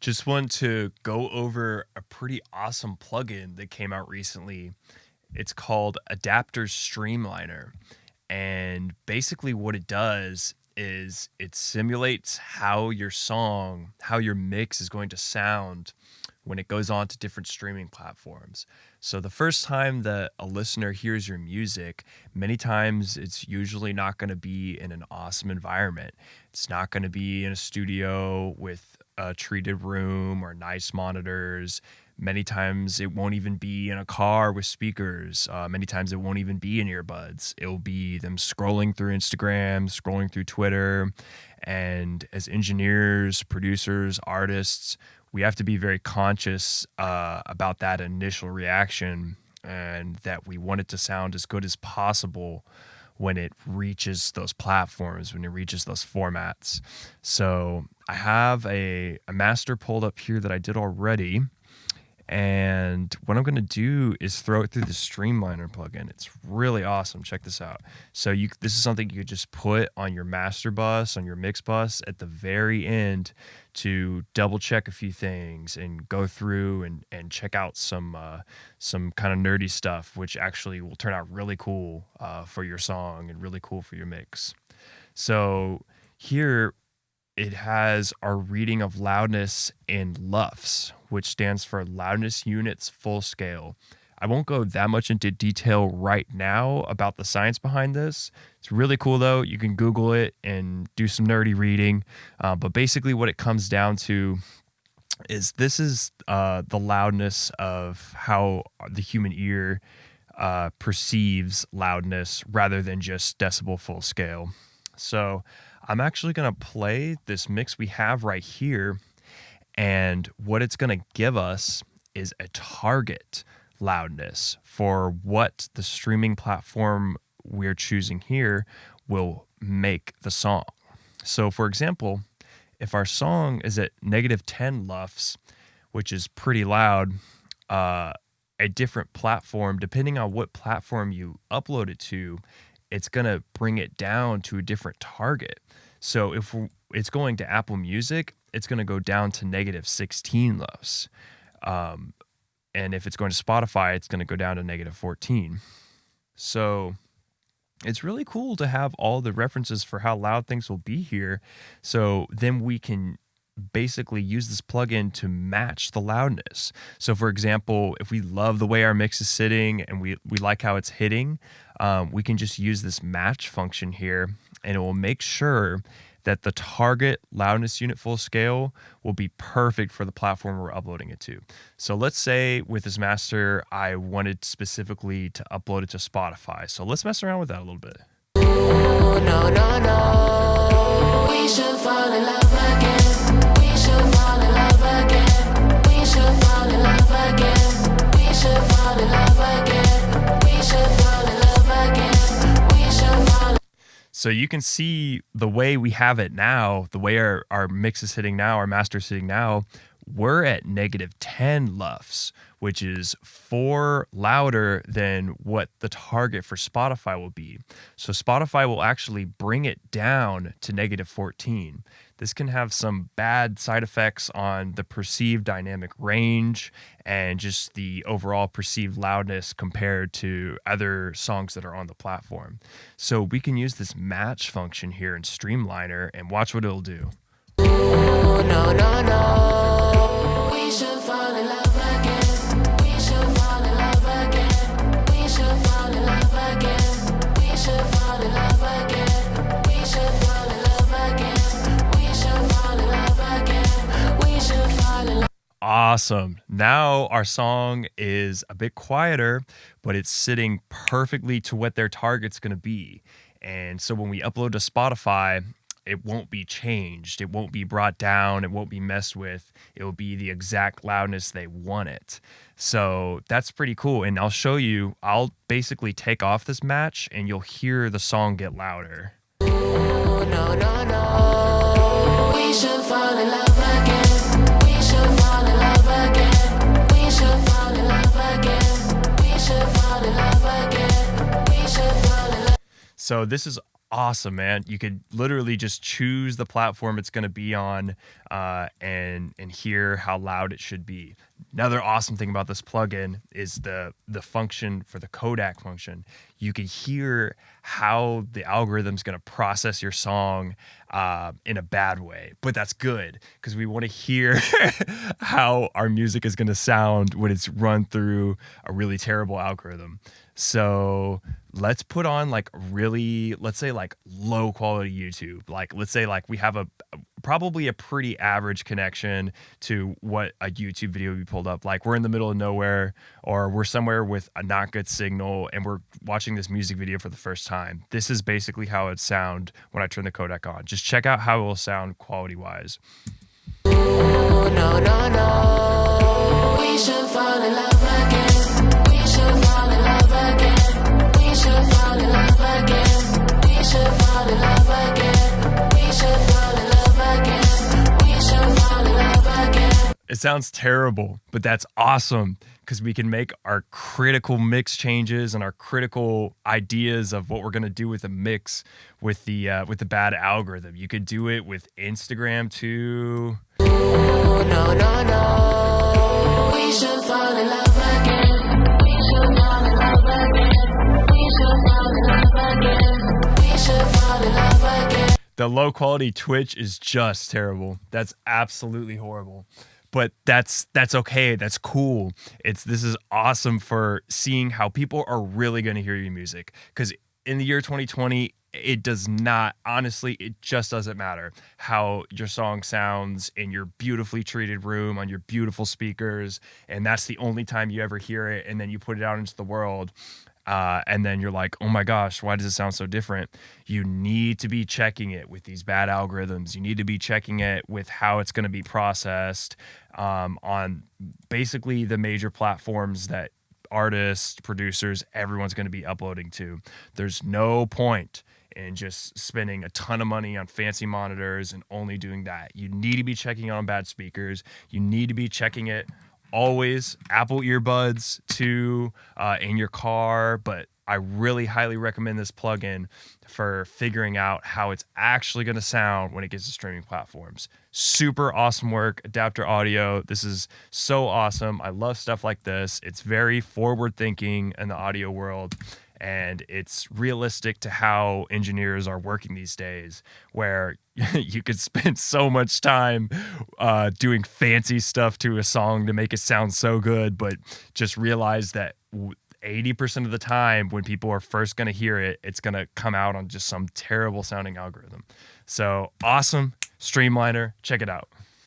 Just want to go over a pretty awesome plugin that came out recently. It's called ADPTR Streamliner. And basically, what it does is it simulates how your song, how your mix is going to sound when it goes on to different streaming platforms. So the first time that a listener hears your music, many times it's usually not going to be in an awesome environment. It's not going to be in a studio with a treated room or nice monitors. Many times it won't even be in a car with speakers. Many times it won't even be in earbuds. It'll be them scrolling through Instagram, scrolling through Twitter. And as engineers, producers, artists, we have to be very conscious about that initial reaction and that we want it to sound as good as possible when it reaches those platforms, when it reaches those formats. So I have a master pulled up here that I did already. And what I'm going to do is throw it through the Streamliner plugin. It's really awesome. Check this out. So this is something you could just put on your master bus, on your mix bus at the very end to double check a few things and go through and check out some kind of nerdy stuff, which actually will turn out really cool for your song and really cool for your mix. So here it has our reading of loudness in LUFS, which stands for loudness units full scale. I won't go that much into detail right now about the science behind this. It's really cool though. You can Google it and do some nerdy reading. But basically what it comes down to is this is the loudness of how the human ear perceives loudness rather than just decibel full scale. So I'm actually going to play this mix we have right here, and what it's going to give us is a target loudness for what the streaming platform we're choosing here will make the song. So for example, if our song is at -10 LUFS, which is pretty loud, a different platform, depending on what platform you upload it to, it's going to bring it down to a different target. So if it's going to Apple Music, it's going to go down to -16 LUFS. And if it's going to Spotify, it's going to go down to -14. So it's really cool to have all the references for how loud things will be here. So then we can basically use this plugin to match the loudness. So for example, if we love the way our mix is sitting and we like how it's hitting, we can just use this match function here, and it will make sure that the target loudness unit full scale will be perfect for the platform we're uploading it to. So let's say with this master, I wanted specifically to upload it to Spotify. So let's mess around with that a little bit. No, no, no, we should fall in love again. We should fall in love again. We should fall in love again. We should fall in love again. We should fall in love again. We should fall. So you can see the way we have it now, the way our mix is hitting now, our master is hitting now, we're at -10 LUFS, which is 4 louder than what the target for Spotify will be. So Spotify will actually bring it down to -14. This can have some bad side effects on the perceived dynamic range and just the overall perceived loudness compared to other songs that are on the platform. So we can use this match function here in Streamliner and watch what it'll do. No, no, no, we should fall in love again. We should fall in love again. We should fall in love again. We should fall in love again. We should fall in love again. We should fall in love again. We should fall in love. Awesome. Now our song is a bit quieter, but it's sitting perfectly to what their target's going to be. And so when we upload to Spotify, it won't be changed. It won't be brought down. It won't be messed with. It will be the exact loudness they want it. So that's pretty cool. And I'll show you, I'll basically take off this match and you'll hear the song get louder. No, no, no, we should fall in love again. We should fall in love again. We should fall in love again. We should fall in love again. We should fall in love. So this is awesome, man. You could literally just choose the platform it's going to be on. and hear how loud it should be. Another awesome thing about this plugin is the function for the codec function. You can hear how the algorithm's going to process your song in a bad way, but that's good because we want to hear how our music is going to sound when it's run through a really terrible algorithm. So let's put on like really, let's say like low quality YouTube. Like let's say like we have probably a pretty average connection to what a YouTube video would be pulled up. Like we're in the middle of nowhere or we're somewhere with a not good signal and we're watching this music video for the first time. This is basically how it sound when I turn the codec on. Just check out how it will sound quality wise. Ooh, no, no, no. We should fall in love again. We should fall in love again. We should fall in love again. We should fall in love again. We should fall in love again. We should fall in love again. It sounds terrible, but that's awesome because we can make our critical mix changes and our critical ideas of what we're going to do with a mix with the bad algorithm. You could do it with Instagram too. Ooh, no, no, no. We should fall in love again. We should fall in love again. We should fall in love again. We should fall in love again. The low quality Twitch is just terrible. That's absolutely horrible. But that's okay. That's cool. This is awesome for seeing how people are really going to hear your music. Because in the year 2020, it does not, honestly, it just doesn't matter how your song sounds in your beautifully treated room on your beautiful speakers. And that's the only time you ever hear it. And then you put it out into the world. And then you're like, oh my gosh, why does it sound so different? You need to be checking it with these bad algorithms. You need to be checking it with how it's going to be processed on basically the major platforms that artists, producers, everyone's going to be uploading to. There's no point in just spending a ton of money on fancy monitors and only doing that. You need to be checking it on bad speakers. You need to be checking it always Apple earbuds too in your car, but I really highly recommend this plugin for figuring out how it's actually going to sound when it gets to streaming platforms. Super awesome work, Adapter Audio. This is so awesome. I love stuff like this. It's very forward thinking in the audio world. And it's realistic to how engineers are working these days, where you could spend so much time doing fancy stuff to a song to make it sound so good, but just realize that 80% of the time when people are first going to hear it, it's going to come out on just some terrible sounding algorithm. So awesome. Streamliner. Check it out.